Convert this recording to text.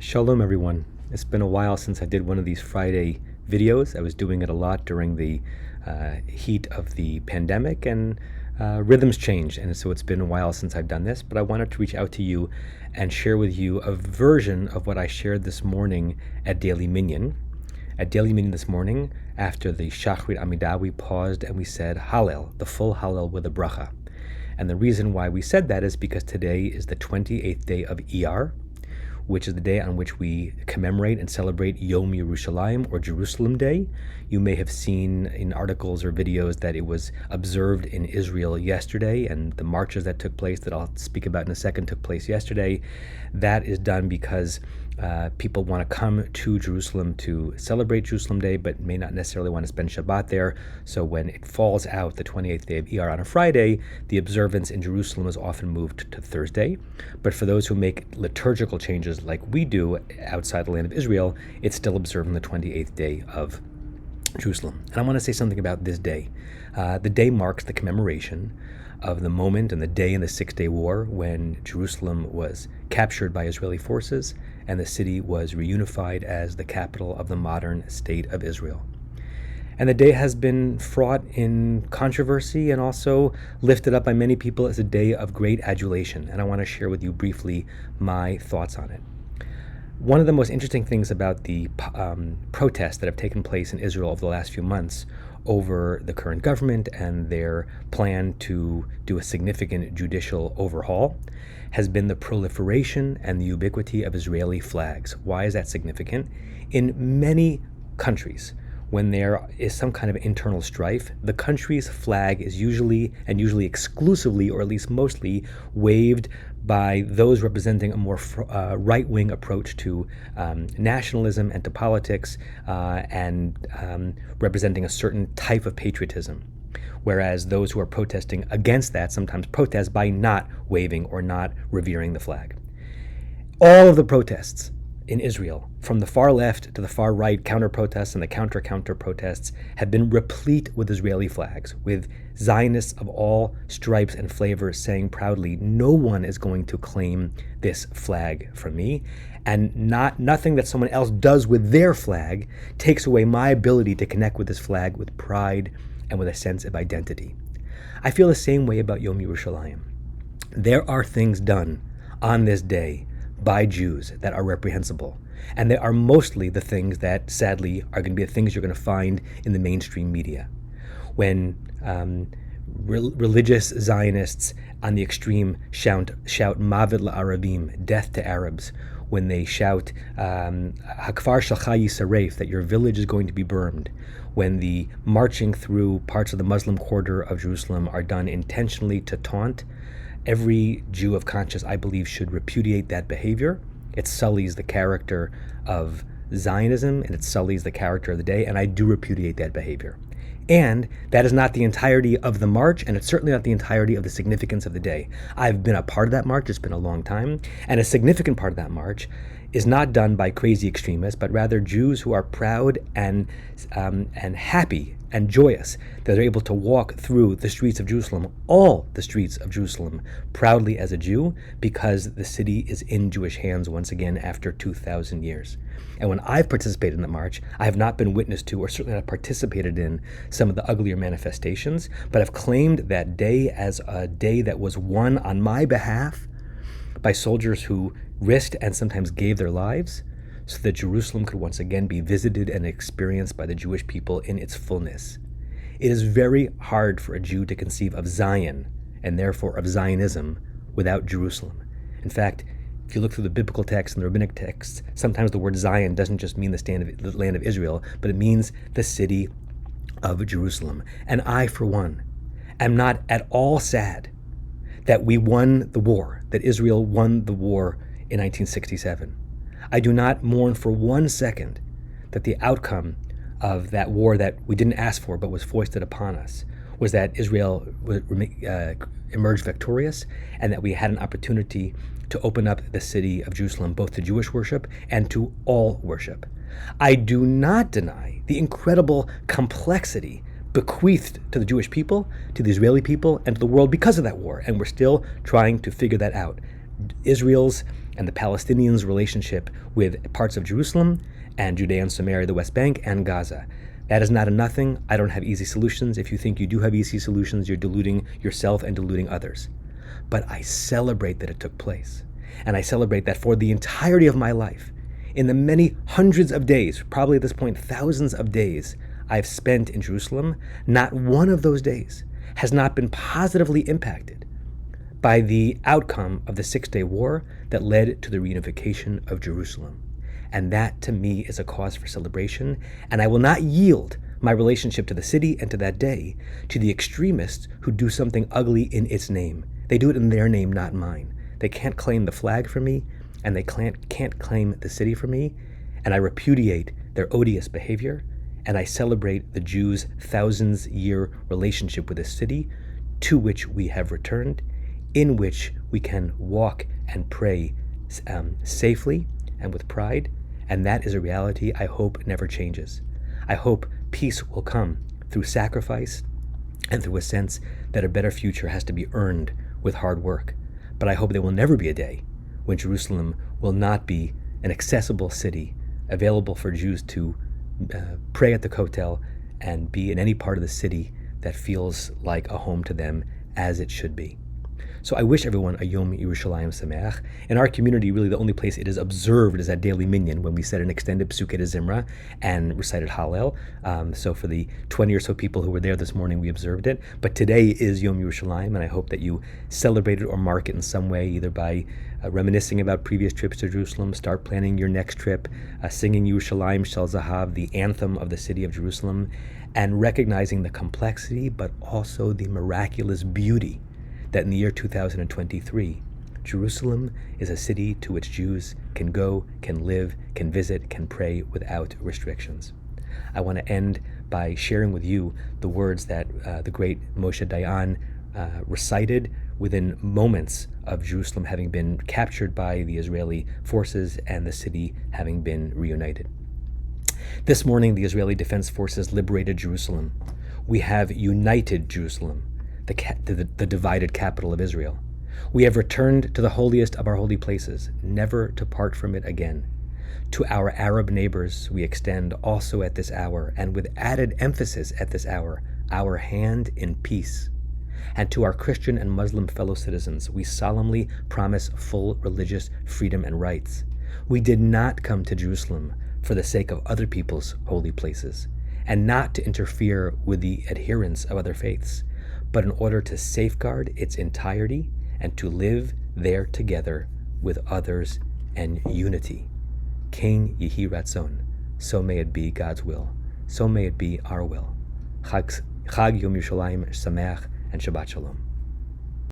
Shalom, everyone. It's been a while since I did one of these Friday videos. I was doing it a lot during the heat of the pandemic, and rhythms changed, and so it's been a while since I've done this, but I wanted to reach out to you and share with you a version of what I shared this morning at Daily Minyan. At Daily Minyan this morning, after the Shachrit Amidah, we paused and we said Hallel, the full Hallel with a bracha. And the reason why we said that is because today is the 28th day of Iyar, which is the day on which we commemorate and celebrate Yom Yerushalayim, or Jerusalem Day. You may have seen in articles or videos that it was observed in Israel yesterday, and the marches that took place, that I'll speak about in a second, took place yesterday. That is done because people want to come to Jerusalem to celebrate Jerusalem Day, but may not necessarily want to spend Shabbat there. So when it falls out, the 28th day of Iyar on a Friday, the observance in Jerusalem is often moved to Thursday. But for those who make liturgical changes like we do outside the land of Israel, it's still observed on the 28th day of Jerusalem. And I want to say something about this day. The day marks the commemoration of the moment and the day in the Six-Day War when Jerusalem was captured by Israeli forces and the city was reunified as the capital of the modern state of Israel. And the day has been fraught in controversy and also lifted up by many people as a day of great adulation. And I want to share with you briefly my thoughts on it. One of the most interesting things about the protests that have taken place in Israel over the last few months over the current government and their plan to do a significant judicial overhaul has been the proliferation and the ubiquity of Israeli flags. Why is that significant? In many countries, when there is some kind of internal strife, the country's flag is usually exclusively, or at least mostly, waved by those representing a more right-wing approach to nationalism and to politics, and representing a certain type of patriotism. Whereas those who are protesting against that sometimes protest by not waving or not revering the flag. All of the protests in Israel, from the far left to the far right, counter-protests and the counter protests, have been replete with Israeli flags, with Zionists of all stripes and flavors saying proudly, no one is going to claim this flag from me, and nothing that someone else does with their flag takes away my ability to connect with this flag with pride and with a sense of identity. I feel the same way about Yom Yerushalayim. There are things done on this day by Jews that are reprehensible. And they are mostly the things that, sadly, are going to be the things you're going to find in the mainstream media. When religious Zionists on the extreme shout Mavet la'Arabim, death to Arabs, when they shout Hakfar Shalcha Yisaref, that your village is going to be burned, when the marching through parts of the Muslim quarter of Jerusalem are done intentionally to taunt, every Jew of conscience, I believe, should repudiate that behavior. It sullies the character of Zionism, and it sullies the character of the day, and I do repudiate that behavior. And that is not the entirety of the march, and it's certainly not the entirety of the significance of the day. I've been a part of that march. It's been a long time, and a significant part of that march is not done by crazy extremists, but rather Jews who are proud and happy and joyous that they're able to walk through the streets of Jerusalem, all the streets of Jerusalem, proudly as a Jew, because the city is in Jewish hands once again after 2,000 years. And when I've participated in the march, I have not been witness to, or certainly not participated in, some of the uglier manifestations, but I've claimed that day as a day that was won on my behalf by soldiers who risked and sometimes gave their lives so that Jerusalem could once again be visited and experienced by the Jewish people in its fullness. It is very hard for a Jew to conceive of Zion, and therefore of Zionism, without Jerusalem. In fact, if you look through the biblical texts and the rabbinic texts, sometimes the word Zion doesn't just mean the land of Israel, but it means the city of Jerusalem. And I, for one, am not at all sad that we won the war, that Israel won the war in 1967. I do not mourn for 1 second that the outcome of that war that we didn't ask for but was foisted upon us was that Israel emerged victorious, and that we had an opportunity to open up the city of Jerusalem both to Jewish worship and to all worship. I do not deny the incredible complexity bequeathed to the Jewish people, to the Israeli people, and to the world because of that war, and we're still trying to figure that out. Israel's and the Palestinians' relationship with parts of Jerusalem and Judea and Samaria, the West Bank, and Gaza. That is not a nothing. I don't have easy solutions. If you think you do have easy solutions, you're deluding yourself and deluding others. But I celebrate that it took place. And I celebrate that for the entirety of my life, in the many hundreds of days, probably at this point thousands of days, I've spent in Jerusalem, not one of those days has not been positively impacted by the outcome of the Six-Day War that led to the reunification of Jerusalem. And that, to me, is a cause for celebration, and I will not yield my relationship to the city and to that day to the extremists who do something ugly in its name. They do it in their name, not mine. They can't claim the flag for me, and they can't claim the city for me, and I repudiate their odious behavior, and I celebrate the Jews' thousands-year relationship with the city to which we have returned, in which we can walk and pray safely and with pride, and that is a reality I hope never changes. I hope peace will come through sacrifice and through a sense that a better future has to be earned with hard work. But I hope there will never be a day when Jerusalem will not be an accessible city available for Jews to pray at the Kotel and be in any part of the city that feels like a home to them, as it should be. So I wish everyone a Yom Yerushalayim Sameach. In our community, really the only place it is observed is at Daily Minyan, when we said an extended Psukei de Zimra and recited Hallel. So for the 20 or so people who were there this morning, we observed it. But today is Yom Yerushalayim, and I hope that you celebrate it or mark it in some way, either by reminiscing about previous trips to Jerusalem, start planning your next trip, singing Yerushalayim Shel Zahav, the anthem of the city of Jerusalem, and recognizing the complexity, but also the miraculous beauty that in the year 2023, Jerusalem is a city to which Jews can go, can live, can visit, can pray without restrictions. I want to end by sharing with you the words that the great Moshe Dayan recited within moments of Jerusalem having been captured by the Israeli forces and the city having been reunited. This morning, the Israeli Defense Forces liberated Jerusalem. We have united Jerusalem, the divided capital of Israel. We have returned to the holiest of our holy places, never to part from it again. To our Arab neighbors, we extend also at this hour, and with added emphasis at this hour, our hand in peace. And to our Christian and Muslim fellow citizens, we solemnly promise full religious freedom and rights. We did not come to Jerusalem for the sake of other people's holy places, and not to interfere with the adherents of other faiths, but in order to safeguard its entirety and to live there together with others in unity. King Yehi Ratzon, so may it be God's will, so may it be our will. Chag Yom Yerushalayim Sameach and Shabbat Shalom.